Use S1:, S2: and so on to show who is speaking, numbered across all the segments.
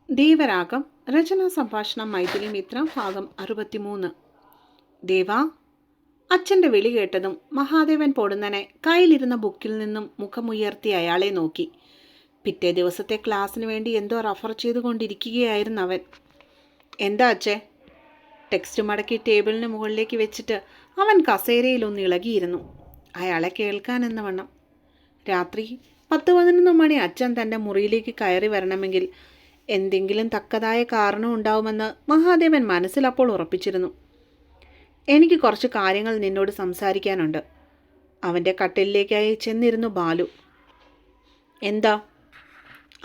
S1: ദേവരാഗം രചനാ സംഭാഷണം മൈഥിലി മിത്ര ഭാഗം 63. ദേവാ. അച്ഛൻ്റെ വിളി കേട്ടതും മഹാദേവൻ പൊടുന്നനെ കയ്യിലിരുന്ന ബുക്കിൽ നിന്നും മുഖമുയർത്തി അയാളെ നോക്കി. പിറ്റേ ദിവസത്തെ ക്ലാസ്സിന് വേണ്ടി എന്തോ റഫർ ചെയ്തുകൊണ്ടിരിക്കുകയായിരുന്നു അവൻ. എന്താ അച്ഛേ? ടെക്സ്റ്റ് മടക്കി ടേബിളിന് മുകളിലേക്ക് വെച്ചിട്ട് അവൻ കസേരയിലൊന്ന് ഇളകിയിരുന്നു. അയാളെ കേൾക്കാനെന്ന വണ്ണം. രാത്രി 10-11 മണി അച്ഛൻ തൻ്റെ മുറിയിലേക്ക് കയറി വരണമെങ്കിൽ എന്തെങ്കിലും തക്കതായ കാരണം ഉണ്ടാവുമെന്ന് മഹാദേവൻ മനസ്സിലപ്പോൾ ഉറപ്പിച്ചിരുന്നു. എനിക്ക് കുറച്ച് കാര്യങ്ങൾ നിന്നോട് സംസാരിക്കാനുണ്ട്. അവൻ്റെ കട്ടിലിലേക്കായി ചെന്നിരുന്നു ബാലു. എന്താ?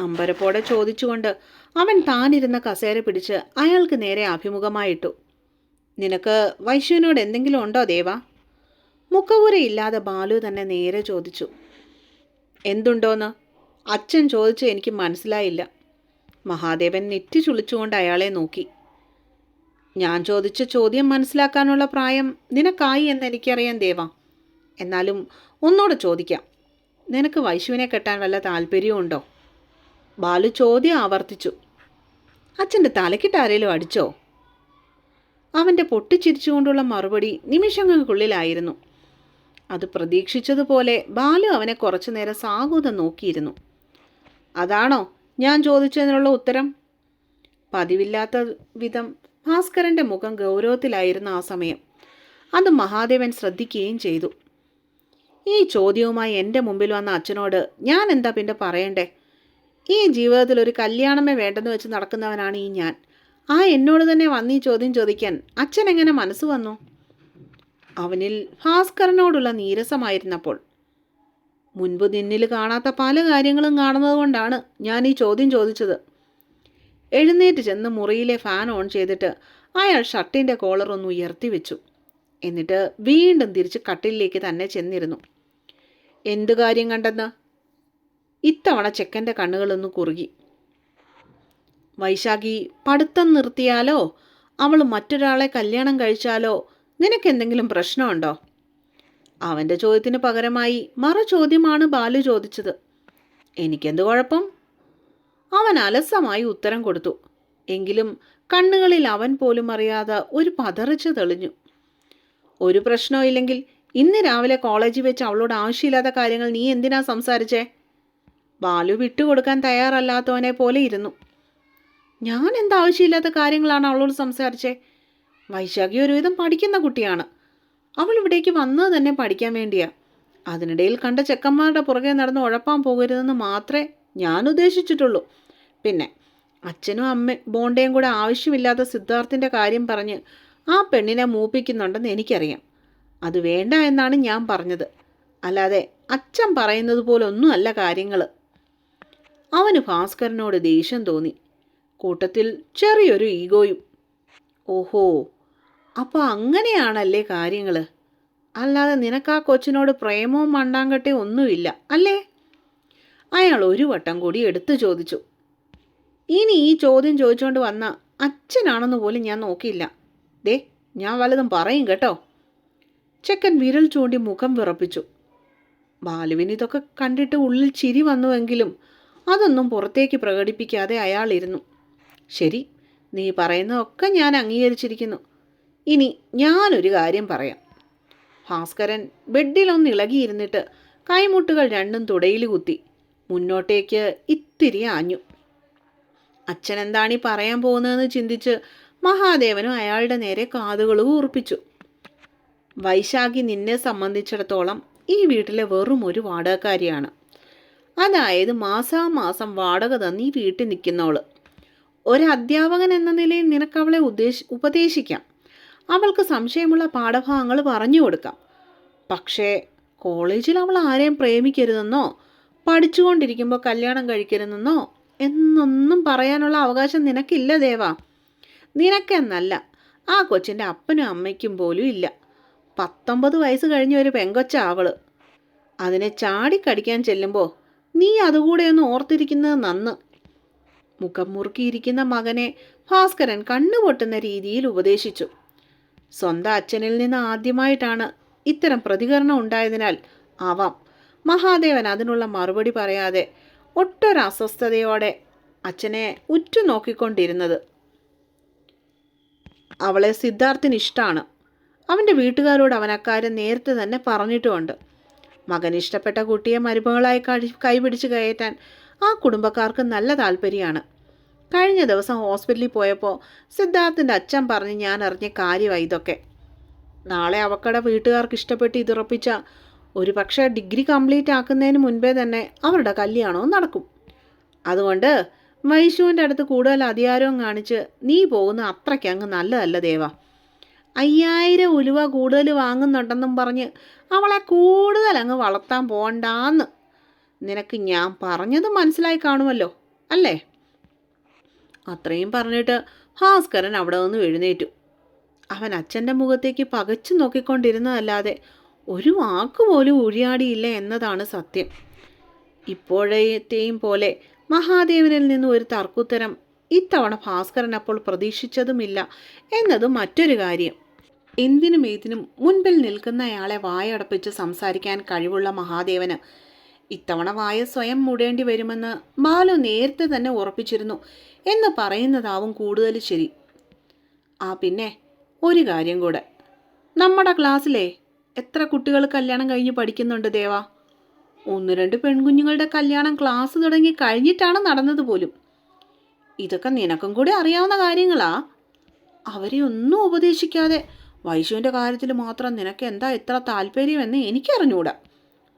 S1: അമ്പരപ്പോടെ ചോദിച്ചുകൊണ്ട് അവൻ താനിരുന്ന കസേര പിടിച്ച് അയാൾക്ക് നേരെ അഭിമുഖമായിട്ടു. നിനക്ക് വൈശുവിനോട് എന്തെങ്കിലും ഉണ്ടോ ദേവാ? മുഖവുരയില്ലാതെ ബാലു തന്നെ നേരെ ചോദിച്ചു. എന്തുണ്ടോന്ന് അച്ഛൻ ചോദിച്ച് എനിക്ക് മനസ്സിലായില്ല. മഹാദേവൻ നെറ്റി ചുളിച്ചുകൊണ്ട് അയാളെ നോക്കി. ഞാൻ ചോദിച്ച ചോദ്യം മനസ്സിലാക്കാനുള്ള പ്രായം നിനക്കായി എന്നെനിക്കറിയാം ദേവാ. എന്നാലും ഒന്നോട് ചോദിക്കാം. നിനക്ക് വൈശുവിനെ കെട്ടാൻ വല്ല താല്പര്യമുണ്ടോ? ബാലു ചോദ്യം ആവർത്തിച്ചു. അച്ഛൻ്റെ തലക്കിട്ട് ആരേലും അടിച്ചോ? അവൻ്റെ പൊട്ടിച്ചിരിച്ചുകൊണ്ടുള്ള മറുപടി നിമിഷങ്ങൾക്കുള്ളിലായിരുന്നു. അത് പ്രതീക്ഷിച്ചതുപോലെ ബാലു അവനെ കുറച്ചു നേരം സാഗൂതം നോക്കിയിരുന്നു. അതാണോ ഞാൻ ചോദിച്ചതിനുള്ള ഉത്തരം? പതിവില്ലാത്ത വിധം ഭാസ്കരൻ്റെ മുഖം ഗൗരവത്തിലായിരുന്നു ആ സമയം. അത് മഹാദേവൻ ശ്രദ്ധിക്കുകയും ചെയ്തു. ഈ ചോദ്യവുമായി എൻ്റെ മുമ്പിൽ വന്ന അച്ഛനോട് ഞാൻ എന്താ പിന്നെ പറയണ്ടേ? ഈ ജീവിതത്തിൽ ഒരു കല്യാണമേ വേണ്ടെന്ന് വെച്ച് നടക്കുന്നവനാണ് ഈ ഞാൻ. എന്നോട് തന്നെ വന്ന് ഈ ചോദ്യം ചോദിക്കാൻ അച്ഛൻ എങ്ങനെ മനസ്സ് വന്നു? അവനിൽ ഭാസ്കരനോടുള്ള നീരസമായിരുന്നപ്പോൾ. മുൻപ് നിന്നിൽ കാണാത്ത പല കാര്യങ്ങളും കാണുന്നത് കൊണ്ടാണ് ഞാൻ ഈ ചോദ്യം ചോദിച്ചത്. എഴുന്നേറ്റ് ചെന്ന് മുറിയിലെ ഫാൻ ഓൺ ചെയ്തിട്ട് അയാൾ ഷർട്ടിൻ്റെ കോളർ ഒന്ന് ഉയർത്തി വെച്ചു. എന്നിട്ട് വീണ്ടും തിരിച്ച് കട്ടിലിലേക്ക് തന്നെ ചെന്നിരുന്നു. എന്തു കാര്യം കണ്ടെന്ന്? ഇത്തവണ ചെക്കൻ്റെ കണ്ണുകളൊന്ന് കുറുകി. വൈശാഖി പഠിത്തം നിർത്തിയാലോ അവൾ മറ്റൊരാളെ കല്യാണം കഴിച്ചാലോ നിനക്കെന്തെങ്കിലും പ്രശ്നമുണ്ടോ? അവൻ്റെ ചോദ്യത്തിന് പകരമായി മറു ചോദ്യമാണ് ബാലു ചോദിച്ചത്. എനിക്കെന്ത് കുഴപ്പം? അവൻ അലസമായി ഉത്തരം കൊടുത്തു. എങ്കിലും കണ്ണുകളിൽ അവൻ പോലും അറിയാതെ ഒരു പതറിച്ച് തെളിഞ്ഞു. ഒരു പ്രശ്നവും ഇല്ലെങ്കിൽ ഇന്ന് രാവിലെ കോളേജിൽ വെച്ച് അവളോട് ആവശ്യമില്ലാത്ത കാര്യങ്ങൾ നീ എന്തിനാ സംസാരിച്ചേ? ബാലു വിട്ടുകൊടുക്കാൻ തയ്യാറല്ലാത്തവനെ പോലെ ഇരുന്നു. ഞാൻ എന്താവശ്യമില്ലാത്ത കാര്യങ്ങളാണ് അവളോട് സംസാരിച്ചേ? വൈശാഖി ഒരുവിധം പഠിക്കുന്ന കുട്ടിയാണ്. അവൾ ഇവിടേക്ക് വന്നത് തന്നെ പഠിക്കാൻ വേണ്ടിയാ. അതിനിടയിൽ കണ്ട ചെക്കന്മാരുടെ പുറകെ നടന്ന് ഉഴപ്പാൻ പോകരുതെന്ന് മാത്രമേ ഞാൻ ഉദ്ദേശിച്ചിട്ടുള്ളൂ. പിന്നെ അച്ഛനും ബോണ്ടയും കൂടെ ആവശ്യമില്ലാത്ത സിദ്ധാർത്ഥിൻ്റെ കാര്യം പറഞ്ഞ് ആ പെണ്ണിനെ മൂപ്പിക്കുന്നുണ്ടെന്ന് എനിക്കറിയാം. അത് വേണ്ട എന്നാണ് ഞാൻ പറഞ്ഞത്. അല്ലാതെ അച്ഛൻ പറയുന്നത് പോലൊന്നുമല്ല കാര്യങ്ങൾ. അവന് ഭാസ്കരനോട് ദേഷ്യം തോന്നി. കൂട്ടത്തിൽ ചെറിയൊരു ഈഗോയും. ഓഹോ, അപ്പോൾ അങ്ങനെയാണല്ലേ കാര്യങ്ങൾ? അല്ലാതെ നിനക്കാ കൊച്ചിനോട് പ്രേമവും മണ്ടാങ്കട്ടയും ഒന്നുമില്ല അല്ലേ? അയാൾ ഒരു വട്ടം കൂടി എടുത്തു ചോദിച്ചു. ഇനി ഈ ചോദ്യം ചോദിച്ചുകൊണ്ട് വന്ന അച്ഛനാണെന്ന് പോലും ഞാൻ നോക്കിയില്ല. ദേ, ഞാൻ വല്ലതും പറയും കേട്ടോ. ചെക്കൻ വിരൽ ചൂണ്ടി മുഖം വിറപ്പിച്ചു. ബാലുവിന് ഇതൊക്കെ കണ്ടിട്ട് ഉള്ളിൽ ചിരി വന്നുവെങ്കിലും അതൊന്നും പുറത്തേക്ക് പ്രകടിപ്പിക്കാതെ അയാളിരുന്നു. ശരി, നീ പറയുന്നതൊക്കെ ഞാൻ അംഗീകരിച്ചിരിക്കുന്നു. ഇനി ഞാനൊരു കാര്യം പറയാം. ഭാസ്കരൻ ബെഡിലൊന്ന് ഇളകിയിരുന്നിട്ട് കൈമുട്ടുകൾ രണ്ടും തുടയിൽ കുത്തി മുന്നോട്ടേക്ക് ഇത്തിരി ആഞ്ഞു. അച്ഛൻ എന്താണ് ഈ പറയാൻ പോകുന്നതെന്ന് ചിന്തിച്ച് മഹാദേവനും അയാളുടെ നേരെ കാതുകളും ഉറപ്പിച്ചു. വൈശാഖി നിന്നെ സംബന്ധിച്ചിടത്തോളം ഈ വീട്ടിലെ വെറും ഒരു വാടകക്കാരിയാണ്. അതായത് മാസാമാസം വാടക തന്ന് ഈ വീട്ടിൽ നിൽക്കുന്നവള്. ഒരു അധ്യാപകൻ എന്ന നിലയിൽ നിനക്കവളെ ഉപദേശിക്കാം. അവൾക്ക് സംശയമുള്ള പാഠഭാഗങ്ങൾ പറഞ്ഞു കൊടുക്കാം. പക്ഷേ കോളേജിൽ അവൾ ആരെയും പ്രേമിക്കരുതെന്നോ പഠിച്ചുകൊണ്ടിരിക്കുമ്പോൾ കല്യാണം കഴിക്കരുതെന്നോ എന്നൊന്നും പറയാനുള്ള അവകാശം നിനക്കില്ല ദേവാ. നിനക്കെന്നല്ല, ആ കൊച്ചിൻ്റെ അപ്പനും അമ്മയ്ക്കും പോലും ഇല്ല. 19 വയസ്സ് കഴിഞ്ഞ ഒരു പെങ്കൊച്ച അവള്. അതിനെ ചാടിക്കടിക്കാൻ ചെല്ലുമ്പോൾ നീ അതുകൂടെ ഒന്ന് ഓർത്തിരിക്കുന്നത് നന്ന്. മുഖം മുറുക്കിയിരിക്കുന്ന മകനെ ഭാസ്കരൻ കണ്ണുപൊട്ടുന്ന രീതിയിൽ ഉപദേശിച്ചു. സ്വന്തം അച്ഛനിൽ നിന്ന് ആദ്യമായിട്ടാണ് ഇത്തരം പ്രതികരണം ഉണ്ടായതിനാൽ ആവാം മഹാദേവൻ അതിനുള്ള മറുപടി പറയാതെ ഒട്ടൊരസ്വസ്ഥതയോടെ അച്ഛനെ ഉറ്റുനോക്കിക്കൊണ്ടിരുന്നത്. അവളെ സിദ്ധാർത്ഥിന് ഇഷ്ടമാണ്. അവൻ്റെ വീട്ടുകാരോട് അവൻ അക്കാര്യം നേരത്തെ തന്നെ പറഞ്ഞിട്ടുമുണ്ട്. മകൻ ഇഷ്ടപ്പെട്ട കുട്ടിയെ മരുമകളായി കൈപിടിച്ച് കയറ്റാൻ ആ കുടുംബക്കാർക്ക് നല്ല താല്പര്യമാണ്. കഴിഞ്ഞ ദിവസം ഹോസ്പിറ്റലിൽ പോയപ്പോൾ സിദ്ധാർത്ഥിൻ്റെ അച്ഛൻ പറഞ്ഞ് ഞാൻ അറിഞ്ഞ കാര്യമായി ഇതൊക്കെ. നാളെ അവക്കടെ വീട്ടുകാർക്ക് ഇഷ്ടപ്പെട്ട് ഇതുറപ്പിച്ച ഒരു പക്ഷേ ഡിഗ്രി കംപ്ലീറ്റ് ആക്കുന്നതിന് മുൻപേ തന്നെ അവരുടെ കല്യാണവും നടക്കും. അതുകൊണ്ട് വൈശുവിൻ്റെ അടുത്ത് കൂടുതൽ അധികാരവും കാണിച്ച് നീ പോകുന്ന അത്രയ്ക്ക് അങ്ങ് നല്ലതല്ല ദേവ. 5000 ഉലുവ കൂടുതൽ വാങ്ങുന്നുണ്ടെന്നും പറഞ്ഞ് അവളെ കൂടുതൽ അങ്ങ് വളർത്താൻ പോകണ്ടാന്ന് നിനക്ക് ഞാൻ പറഞ്ഞത് മനസ്സിലായി കാണുമല്ലോ അല്ലേ? അത്രയും പറഞ്ഞിട്ട് ഭാസ്കരൻ അവിടെ നിന്ന് എഴുന്നേറ്റു. അവൻ അച്ഛൻ്റെ മുഖത്തേക്ക് പകച്ചു നോക്കിക്കൊണ്ടിരുന്നതല്ലാതെ ഒരു വാക്കുപോലും ഉരിയാടിയില്ല എന്നതാണ് സത്യം. ഇപ്പോഴത്തെയും പോലെ മഹാദേവനിൽ നിന്ന് ഒരു തർക്കുത്തരം ഇത്തവണ ഭാസ്കരൻ അപ്പോൾ പ്രതീക്ഷിച്ചതുമില്ല എന്നത് മറ്റൊരു കാര്യം. എന്തിനും ഏതിനും മുൻപിൽ നിൽക്കുന്നയാളെ വായടപ്പിച്ച് സംസാരിക്കാൻ കഴിവുള്ള മഹാദേവന് ഇത്തവണ വായ സ്വയം മൂടേണ്ടി വരുമെന്ന് ബാലു നേരത്തെ തന്നെ ഉറപ്പിച്ചിരുന്നു എന്ന് പറയുന്നതാവും കൂടുതൽ ശരി. പിന്നെ ഒരു കാര്യം കൂടെ, നമ്മുടെ ക്ലാസ്സിലെ എത്ര കുട്ടികൾ കല്യാണം കഴിഞ്ഞ് പഠിക്കുന്നുണ്ട് ദേവാ? 1-2 പെൺകുഞ്ഞുങ്ങളുടെ കല്യാണം ക്ലാസ് തുടങ്ങി കഴിഞ്ഞിട്ടാണ് നടന്നത് പോലും. ഇതൊക്കെ നിനക്കും കൂടി അറിയാവുന്ന കാര്യങ്ങളാ. അവരെ ഒന്നും ഉപദേശിക്കാതെ വൈശുവിൻ്റെ കാര്യത്തിൽ മാത്രം നിനക്ക് എന്താ ഇത്ര താല്പര്യമെന്ന് എനിക്കറിഞ്ഞൂടാ.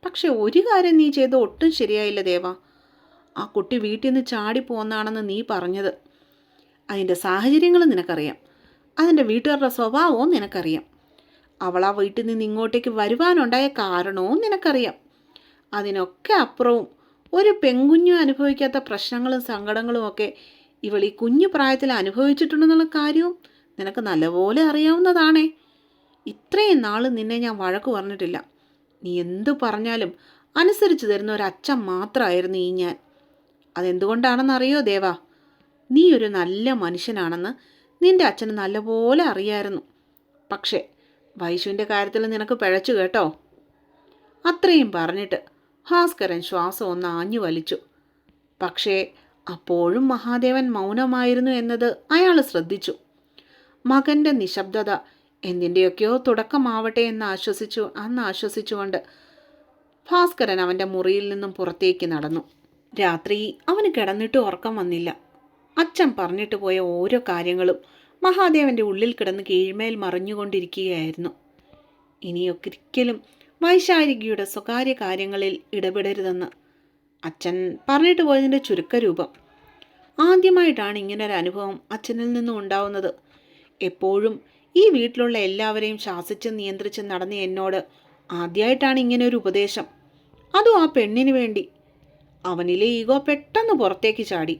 S1: പക്ഷെ ഒരു കാര്യം നീ ചെയ്ത് ഒട്ടും ശരിയായില്ല ദേവ. ആ കുട്ടി വീട്ടിൽ നിന്ന് ചാടിപ്പോന്നാണെന്ന് നീ പറഞ്ഞത്. അതിൻ്റെ സാഹചര്യങ്ങൾ നിനക്കറിയാം, അതിൻ്റെ വീട്ടുകാരുടെ സ്വഭാവവും നിനക്കറിയാം, അവൾ ആ വീട്ടിൽ നിന്ന് ഇങ്ങോട്ടേക്ക് വരുവാനുണ്ടായ കാരണവും നിനക്കറിയാം. അതിനൊക്കെ അപ്പുറവും ഒരു പെൺകുഞ്ഞും അനുഭവിക്കാത്ത പ്രശ്നങ്ങളും സങ്കടങ്ങളും ഒക്കെ ഇവൾ ഈ കുഞ്ഞു പ്രായത്തിൽ അനുഭവിച്ചിട്ടുണ്ടെന്നുള്ള കാര്യവും നിനക്ക് നല്ലപോലെ അറിയാവുന്നതാണേ. ഇത്രയും നാൾ നിന്നെ ഞാൻ വഴക്ക് പറഞ്ഞിട്ടില്ല. നീ എന്തു പറഞ്ഞാലും അനുസരിച്ച് തരുന്ന ഒരച്ഛൻ മാത്രമായിരുന്നു ഈ ഞാൻ. അതെന്തുകൊണ്ടാണെന്നറിയോ ദേവാ? നീ ഒരു നല്ല മനുഷ്യനാണെന്ന് നിന്റെ അച്ഛന് നല്ലപോലെ അറിയായിരുന്നു. പക്ഷേ വൈശുവിൻ്റെ കാര്യത്തിൽ നിനക്ക് പിഴച്ചു കേട്ടോ. അത്രയും പറഞ്ഞിട്ട് ഭാസ്കരൻ ശ്വാസം ഒന്ന് ആഞ്ഞു വലിച്ചു. പക്ഷേ അപ്പോഴും മഹാദേവൻ മൗനമായിരുന്നു എന്നത് അയാൾ ശ്രദ്ധിച്ചു. മകൻ്റെ നിശബ്ദത എന്തിൻ്റെയൊക്കെയോ തുടക്കമാവട്ടെ എന്ന് ആശ്വസിച്ചുകൊണ്ട് ഭാസ്കരൻ അവൻ്റെ മുറിയിൽ നിന്നും പുറത്തേക്ക് നടന്നു. രാത്രി അവന് കിടന്നിട്ട് ഉറക്കം വന്നില്ല. അച്ഛൻ പറഞ്ഞിട്ട് പോയ ഓരോ കാര്യങ്ങളും മഹാദേവൻ്റെ ഉള്ളിൽ കിടന്ന് കീഴ്മേൽ മറിഞ്ഞുകൊണ്ടിരിക്കുകയായിരുന്നു. ഇനിയൊരിക്കലും വൈശാലികയുടെ സ്വകാര്യ കാര്യങ്ങളിൽ ഇടപെടരുതെന്ന് അച്ഛൻ പറഞ്ഞിട്ട് പോയതിൻ്റെ ചുരുക്കരൂപം. ആദ്യമായിട്ടാണ് ഇങ്ങനൊരു അനുഭവം അച്ഛനിൽ നിന്നും ഉണ്ടാവുന്നത്. എപ്പോഴും ഈ വീട്ടിലുള്ള എല്ലാവരെയും ശാസിച്ച് നിയന്ത്രിച്ച് നടന്ന എന്നോട് ആദ്യമായിട്ടാണ് ഇങ്ങനെ ഒരു ഉപദേശം. അതും ആ പെണ്ണിന് വേണ്ടി. അവനിലെ ഈഗോ പെട്ടെന്ന് പുറത്തേക്ക് ചാടി.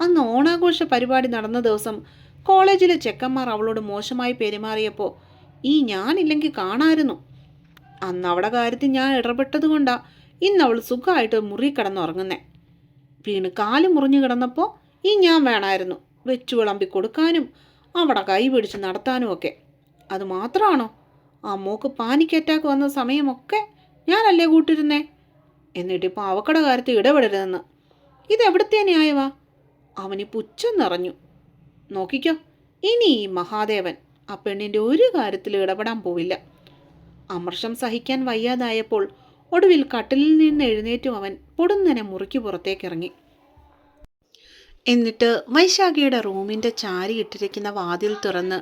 S1: അന്ന് ഓണാഘോഷ പരിപാടി നടന്ന ദിവസം കോളേജിലെ ചെക്കന്മാർ അവളോട് മോശമായി പെരുമാറിയപ്പോൾ ഞാനില്ലെങ്കിൽ കാണായിരുന്നു. അന്ന് അവിടെ കാര്യത്തിൽ ഞാൻ ഇടപെട്ടത് കൊണ്ടാ ഇന്ന് അവൾ സുഖമായിട്ട് മുറി കിടന്നുറങ്ങുന്നേ. വീണ് കാല് മുറിഞ്ഞു കിടന്നപ്പോൾ ഞാൻ വേണമായിരുന്നു വെച്ചു വിളമ്പി കൊടുക്കാനും അവിടെ കൈ പിടിച്ച് നടത്താനും ഒക്കെ. അതുമാത്രമാണോ, ആ മോക്ക് പാനിക് അറ്റാക്ക് വന്ന സമയമൊക്കെ ഞാനല്ലേ കൂട്ടിരുന്നേ? എന്നിട്ടിപ്പോൾ അവക്കടെ കാര്യത്തിൽ ഇടപെടരുതെന്ന്. ഇതെവിടുത്തെ ന്യായവാ? അവന് പുച്ഛം നിറഞ്ഞു. നോക്കിക്കോ, ഇനി ഈ മഹാദേവൻ ആ പെണ്ണിൻ്റെ ഒരു കാര്യത്തിൽ ഇടപെടാൻ പോവില്ല. അമർഷം സഹിക്കാൻ വയ്യാതായപ്പോൾ ഒടുവിൽ കട്ടിലിൽ നിന്ന് എഴുന്നേറ്റും അവൻ പൊടുന്നനെ മുറിക്ക് പുറത്തേക്കിറങ്ങി. എന്നിട്ട് വൈശാഖിയുടെ റൂമിൻ്റെ ചാരി ഇട്ടിരിക്കുന്ന വാതിൽ തുറന്ന്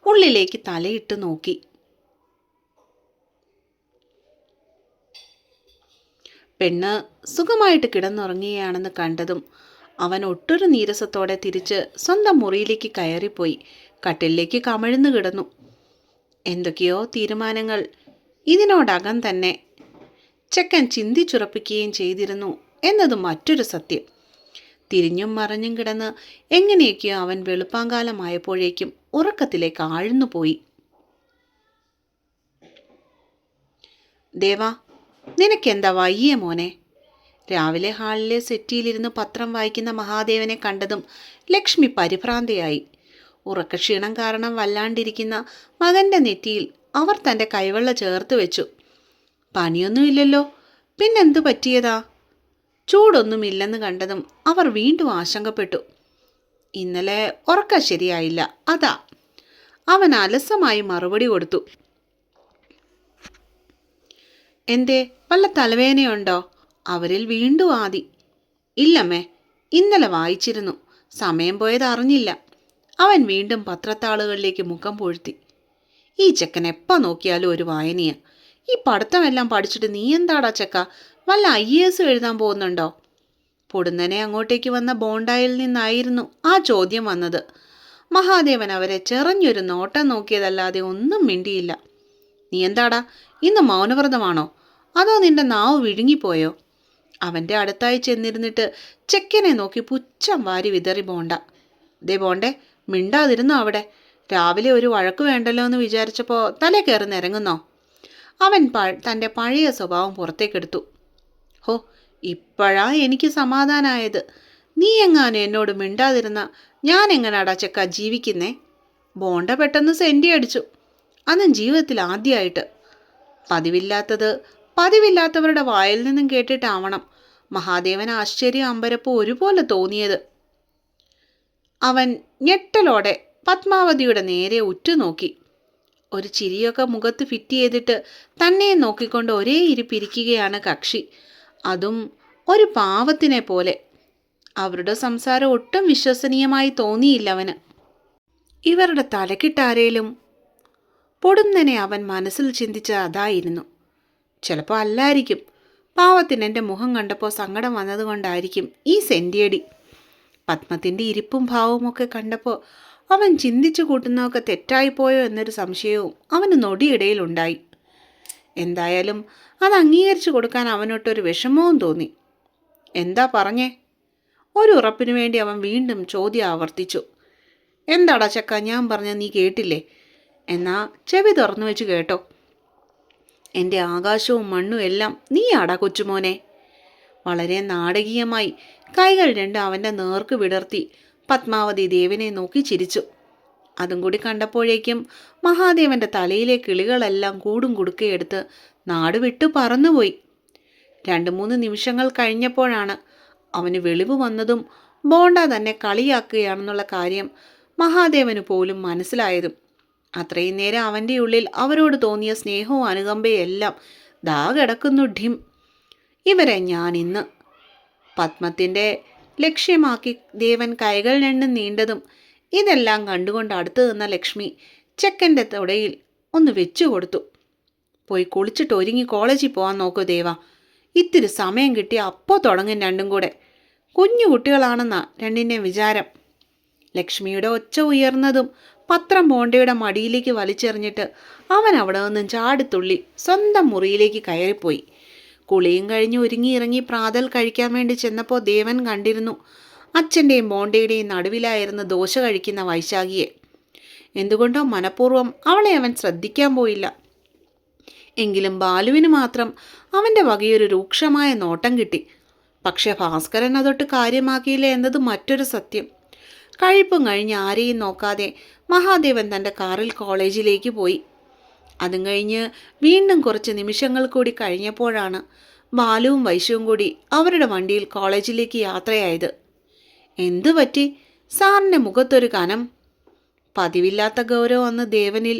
S1: ഉള്ളിലേക്ക് തലയിട്ട് നോക്കി. പെണ്ണ് സുഖമായിട്ട് കിടന്നുറങ്ങുകയാണെന്ന് കണ്ടതും അവൻ ഒട്ടൊരു നീരസത്തോടെ തിരിച്ച് സ്വന്തം മുറിയിലേക്ക് കയറിപ്പോയി കട്ടിലിലേക്ക് കമഴ്ന്നു കിടന്നു. എന്തൊക്കെയോ തീരുമാനങ്ങൾ ഇതിനോടകം തന്നെ ചെക്കൻ ചിന്തിച്ചുറപ്പിക്കുകയും ചെയ്തിരുന്നു എന്നത് മറ്റൊരു സത്യം. തിരിഞ്ഞും മറിഞ്ഞും കിടന്ന് എങ്ങനെയൊക്കെയോ അവൻ വെളുപ്പാങ്കാലമായപ്പോഴേക്കും ഉറക്കത്തിലേക്ക് ആഴ്ന്നുപോയി. ദേവാ, നിനക്കെന്താ വയ്യേ മോനെ? രാവിലെ ഹാളിലെ സെറ്റിയിലിരുന്ന് പത്രം വായിക്കുന്ന മഹാദേവനെ കണ്ടതും ലക്ഷ്മി പരിഭ്രാന്തയായി. ഉറക്കക്ഷീണം കാരണം വല്ലാണ്ടിരിക്കുന്ന മകൻ്റെ നെറ്റിയിൽ അവർ തൻ്റെ കൈവെള്ള ചേർത്ത് വെച്ചു. പനിയൊന്നുമില്ലല്ലോ, പിന്നെന്തു പറ്റിയതാ? ചൂടൊന്നുമില്ലെന്ന് കണ്ടതും അവർ വീണ്ടും ആശങ്കപ്പെട്ടു. ഇന്നലെ ഉറക്കം ശരിയായില്ല, അതാ. അവൻ അലസമായി മറുപടി കൊടുത്തു. എന്തേ, വല്ല തലവേദനയുണ്ടോ? അവരിൽ വീണ്ടും ആദി. ഇല്ലമ്മേ, ഇന്നലെ വായിച്ചിരുന്നു, സമയം പോയത് അറിഞ്ഞില്ല. അവൻ വീണ്ടും പത്രത്താളുകളിലേക്ക് മുഖം പൊഴുത്തി. ഈ ചെക്കൻ എപ്പോൾ നോക്കിയാലും ഒരു വായനയാ. ഈ പഠിത്തമെല്ലാം പഠിച്ചിട്ട് നീ എന്താടാ ചെക്ക, വല്ല IAS എഴുതാൻ പോകുന്നുണ്ടോ? പൊടുന്നനെ അങ്ങോട്ടേക്ക് വന്ന ബോണ്ടായിൽ നിന്നായിരുന്നു ആ ചോദ്യം വന്നത്. മഹാദേവൻ അവരെ ചെറിഞ്ഞൊരു നോട്ടം നോക്കിയതല്ലാതെ ഒന്നും മിണ്ടിയില്ല. നീ എന്താടാ, ഇന്ന് മൗനവ്രതമാണോ? അതോ നിന്റെ നാവ് വിഴുങ്ങിപ്പോയോ? അവൻ്റെ അടുത്തായി ചെന്നിരുന്നിട്ട് ചെക്കനെ നോക്കി പുച്ഛം വാരി വിതറി ബോണ്ട. ദേ ബോണ്ടേ, മിണ്ടാതിരുന്നോ അവിടെ? രാവിലെ ഒരു വഴക്ക് വേണ്ടല്ലോ എന്ന് വിചാരിച്ചപ്പോൾ തലേ കയറി നിരങ്ങുന്നോ? അവൻ തൻ്റെ പഴയ സ്വഭാവം പുറത്തേക്കെടുത്തു. ഹോ, ഇപ്പോഴാ എനിക്ക് സമാധാനമായത്. നീ എങ്ങാനും എന്നോട് മിണ്ടാതിരുന്ന ഞാൻ എങ്ങനാടാ ചെക്ക ജീവിക്കുന്നേ? ബോണ്ട പെട്ടെന്ന് സെൻറ്റി അടിച്ചു. അതും ജീവിതത്തിൽ ആദ്യമായിട്ട്. പതിവില്ലാത്തവരുടെ വായിൽ നിന്നും കേട്ടിട്ടാവണം മഹാദേവൻ ആശ്ചര്യം അമ്പരപ്പ് ഒരുപോലെ തോന്നിയത്. അവൻ ഞെട്ടലോടെ പത്മാവതിയുടെ നേരെ ഉറ്റുനോക്കി. ഒരു ചിരിയൊക്കെ മുഖത്ത് ഫിറ്റ് ചെയ്തിട്ട് തന്നെ നോക്കിക്കൊണ്ട് ഒരേ ഇരിപ്പിരിക്കുകയാണ് കക്ഷി, അതും ഒരു പാവത്തിനെ പോലെ. അവരുടെ സംസാരം ഒട്ടും വിശ്വസനീയമായി തോന്നിയില്ല അവന്. ഇവരുടെ തലക്കിട്ടാരേലും പൊടുന്നനെ അവൻ മനസ്സിൽ ചിന്തിച്ച അതായിരുന്നു. ചിലപ്പോൾ അല്ലായിരിക്കും, പാവത്തിന് എൻ്റെ മുഖം കണ്ടപ്പോൾ സങ്കടം വന്നതുകൊണ്ടായിരിക്കും ഈ സെൻറ്റിയടി. പത്മത്തിൻ്റെ ഇരിപ്പും ഭാവവുമൊക്കെ കണ്ടപ്പോൾ അവൻ ചിന്തിച്ചു കൂട്ടുന്നതൊക്കെ തെറ്റായിപ്പോയോ എന്നൊരു സംശയവും അവന് നൊടിയിടയിലുണ്ടായി. എന്തായാലും അത് അംഗീകരിച്ചു കൊടുക്കാൻ അവനൊട്ടൊരു വിഷമവും തോന്നി. എന്താ പറഞ്ഞേ? ഒരു ഉറപ്പിനു വേണ്ടി അവൻ വീണ്ടും ചോദ്യം ആവർത്തിച്ചു. എന്താടാ ചക്ക ഞാൻ പറഞ്ഞ നീ കേട്ടില്ലേ? എന്നാ ചെവി തുറന്നു വെച്ച് കേട്ടോ. എൻ്റെ ആകാശവും മണ്ണും എല്ലാം നീയാടാ കൊച്ചുമോനെ. വളരെ നാടകീയമായി കൈകൾ രണ്ടും അവൻ്റെ നേർക്ക് വിടർത്തി പത്മാവതി ദേവനെ നോക്കി ചിരിച്ചു. അതും കൂടി കണ്ടപ്പോഴേക്കും മഹാദേവൻ്റെ തലയിലെ കിളികളെല്ലാം കൂടും കുടുക്കയെടുത്ത് നാട് വിട്ടു പറന്നുപോയി. 2-3 നിമിഷങ്ങൾ കഴിഞ്ഞപ്പോഴാണ് അവന് വെളിവ് വന്നതും ബോണ്ട തന്നെ കളിയാക്കുകയാണെന്നുള്ള കാര്യം മഹാദേവന് പോലും മനസ്സിലായതും. അത്രയും നേരം അവൻ്റെ ഉള്ളിൽ അവരോട് തോന്നിയ സ്നേഹവും അനുകമ്പയും എല്ലാം ദാ കിടക്കുന്നു ഢിം. ഇവരെ ഞാൻ ഇന്ന്. പത്മത്തിൻ്റെ ലക്ഷ്യമാക്കി ദേവൻ കൈകൾ രണ്ടും നീണ്ടതും ഇതെല്ലാം കണ്ടുകൊണ്ട് അടുത്ത് നിന്ന ലക്ഷ്മി ചെക്കൻ്റെ തുടയിൽ ഒന്ന് വെച്ചു കൊടുത്തു. പോയി കുളിച്ചിട്ട് ഒരുങ്ങി കോളേജിൽ പോകാൻ നോക്കൂ ദേവ. ഇത്തിരി സമയം കിട്ടി അപ്പോൾ തുടങ്ങും രണ്ടും കൂടെ. കുഞ്ഞു കുട്ടികളാണെന്നാ രണ്ടിൻ്റെയും വിചാരം. ലക്ഷ്മിയുടെ ഒച്ച ഉയർന്നതും പത്രം ബോണ്ടയുടെ മടിയിലേക്ക് വലിച്ചെറിഞ്ഞിട്ട് അവൻ അവിടെ നിന്നും ചാടിത്തുള്ളി സ്വന്തം മുറിയിലേക്ക് കയറിപ്പോയി. കുളിയും കഴിഞ്ഞ് ഒരുങ്ങിയിറങ്ങി പ്രാതൽ കഴിക്കാൻ വേണ്ടി ചെന്നപ്പോൾ ദേവൻ കണ്ടിരുന്നു അച്ഛൻ്റെയും ബോണ്ടയുടെയും നടുവിലായിരുന്ന ദോശ കഴിക്കുന്ന വൈശാഖിയെ. എന്തുകൊണ്ടോ മനഃപൂർവ്വം അവളെ അവൻ ശ്രദ്ധിക്കാൻ പോയില്ല. എങ്കിലും ബാലുവിന് മാത്രം അവൻ്റെ വകയൊരു രൂക്ഷമായ നോട്ടം കിട്ടി. പക്ഷെ ഭാസ്കരൻ അതൊട്ട് കാര്യമാക്കിയില്ല എന്നത് മറ്റൊരു സത്യം. കഴിപ്പും കഴിഞ്ഞ് ആരെയും നോക്കാതെ മഹാദേവൻ തൻ്റെ കാറിൽ കോളേജിലേക്ക് പോയി. അതും കഴിഞ്ഞ് വീണ്ടും കുറച്ച് നിമിഷങ്ങൾ കൂടി കഴിഞ്ഞപ്പോഴാണ് ബാലുവും വൈശുവും കൂടി അവരുടെ വണ്ടിയിൽ കോളേജിലേക്ക് യാത്രയായത്. എന്തു പറ്റി? സാറിൻ്റെ മുഖത്തൊരു കനം. പതിവില്ലാത്ത ഗൗരവം അന്ന് ദേവനിൽ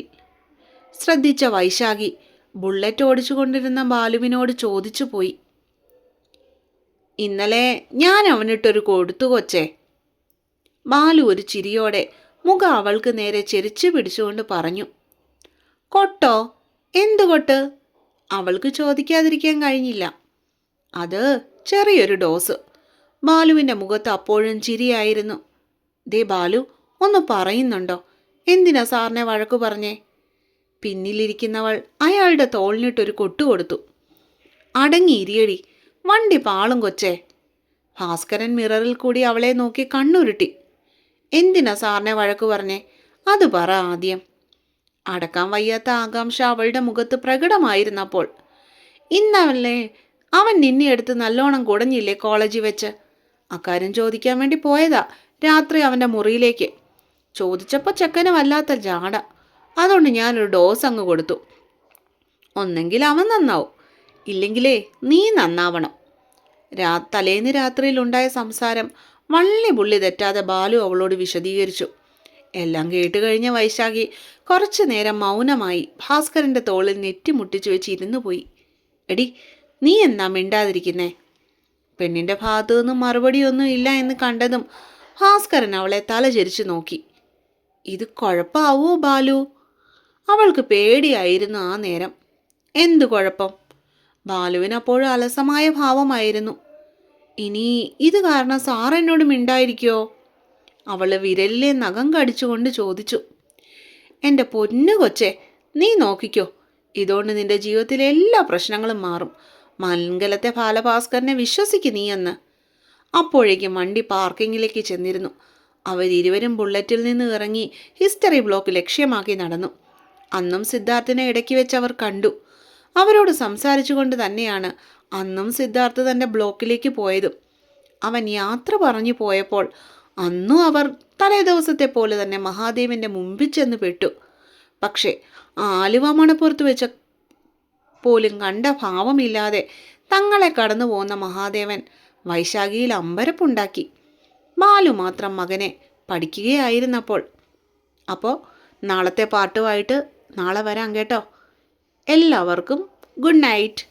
S1: ശ്രദ്ധിച്ച വൈശാഖി ബുള്ളറ്റ് ഓടിച്ചുകൊണ്ടിരുന്ന ബാലുവിനോട് ചോദിച്ചു പോയി. ഇന്നലെ ഞാൻ അവനിട്ടൊരു കൊടുത്തു കൊച്ചേ. ബാലു ഒരു ചിരിയോടെ മുഖം അവൾക്ക് നേരെ ചെരിച്ചു പിടിച്ചുകൊണ്ട് പറഞ്ഞു. കൊട്ടോ? എന്തു കൊട്ട്? അവൾക്ക് ചോദിക്കാതിരിക്കാൻ കഴിഞ്ഞില്ല. അത് ചെറിയൊരു ഡോസ്. ബാലുവിൻ്റെ മുഖത്ത് അപ്പോഴും ചിരിയായിരുന്നു. ദേ ബാലു, ഒന്ന് പറയുന്നുണ്ടോ? എന്തിനാ സാറിനെ വഴക്കു പറഞ്ഞേ? പിന്നിലിരിക്കുന്നവൾ അയാളുടെ തോളിനിട്ടൊരു കൊട്ടു കൊടുത്തു. അടങ്ങിയിരിയടി, വണ്ടി പാളും കൊച്ചേ. ഭാസ്കരൻ മിററിൽ കൂടി അവളെ നോക്കി കണ്ണുരുട്ടി. എന്തിനാ സാറിനെ വഴക്കു പറഞ്ഞേ? അത് പറ ആദ്യം. അടക്കാൻ വയ്യാത്ത ആകാംക്ഷ അവളുടെ മുഖത്ത് പ്രകടമായിരുന്നപ്പോൾ. ഇന്നവല്ലേ അവൻ നിന്നെ എടുത്ത് നല്ലോണം കുടഞ്ഞില്ലേ കോളേജിൽ വെച്ച്? അക്കാര്യം ചോദിക്കാൻ വേണ്ടി പോയതാ രാത്രി അവൻ്റെ മുറിയിലേക്ക്. ചോദിച്ചപ്പോൾ ചെക്കന് വല്ലാത്ത ജാട. അതുകൊണ്ട് ഞാനൊരു ഡോസ് അങ്ങ് കൊടുത്തു. ഒന്നെങ്കിൽ അവൻ നന്നാവും, ഇല്ലെങ്കിലേ നീ നന്നാവണം. തലേന്ന് രാത്രിയിലുണ്ടായ സംസാരം വള്ളി പുള്ളി തെറ്റാതെ ബാലു അവളോട് വിശദീകരിച്ചു. എല്ലാം കേട്ടുകഴിഞ്ഞ വൈശാഖി കുറച്ചു നേരം മൗനമായി ഭാസ്കരൻ്റെ തോളിൽ നെറ്റിമുട്ടിച്ചു വെച്ച് ഇരുന്നു പോയി. എടി, നീ എന്നാ മിണ്ടാതിരിക്കുന്നേ? പെണ്ണിൻ്റെ ഭാഗത്തു നിന്നും മറുപടിയൊന്നും ഇല്ല എന്ന് കണ്ടതും ഭാസ്കരൻ അവളെ തലചരിച്ചു നോക്കി. ഇത് കുഴപ്പമാവോ ബാലു? അവൾക്ക് പേടിയായിരുന്നു ആ നേരം. എന്തു കുഴപ്പം? ബാലുവിന് അപ്പോഴും അലസമായ ഭാവമായിരുന്നു. ഇനി ഇത് കാരണം സാർ എന്നോട് മിണ്ടായിരിക്കോ? അവൾ വിരലിലെ നഖം കടിച്ചുകൊണ്ട് ചോദിച്ചു. എൻ്റെ പൊന്നു കൊച്ചേ, നീ നോക്കിക്കോ, ഇതുകൊണ്ട് നിന്റെ ജീവിതത്തിലെ എല്ലാ പ്രശ്നങ്ങളും മാറും. മംഗലത്തെ ബാലഭാസ്കരനെ വിശ്വസിക്കും നീ എന്ന്. അപ്പോഴേക്കും വണ്ടി പാർക്കിങ്ങിലേക്ക് ചെന്നിരുന്നു. അവരിരുവരും ബുള്ളറ്റിൽ നിന്ന് ഇറങ്ങി ഹിസ്റ്ററി ബ്ലോക്ക് ലക്ഷ്യമാക്കി നടന്നു. അന്നും സിദ്ധാർത്ഥിനെ ഇടയ്ക്ക് വെച്ച് അവർ കണ്ടു. അവരോട് സംസാരിച്ചുകൊണ്ട് തന്നെയാണ് അന്നും സിദ്ധാർത്ഥ് തൻ്റെ ബ്ലോക്കിലേക്ക് പോയതും. അവൻ യാത്ര പറഞ്ഞു പോയപ്പോൾ അന്നും അവർ തലേ ദിവസത്തെ പോലെ തന്നെ മഹാദേവൻ്റെ മുമ്പിൽ ചെന്ന് പെട്ടു. പക്ഷേ ആലുവ മണപ്പുറത്ത് വെച്ച പോലും കണ്ട ഭാവമില്ലാതെ തങ്ങളെ കടന്നു പോകുന്ന മഹാദേവൻ വൈശാഖിയിൽ അമ്പരപ്പുണ്ടാക്കി. ബാലു മാത്രം മകനെ പഠിക്കുകയായിരുന്നപ്പോൾ. അപ്പോൾ നാളത്തെ പാട്ടുമായിട്ട് നാളെ വരാം കേട്ടോ. എല്ലാവർക്കും ഗുഡ് നൈറ്റ്.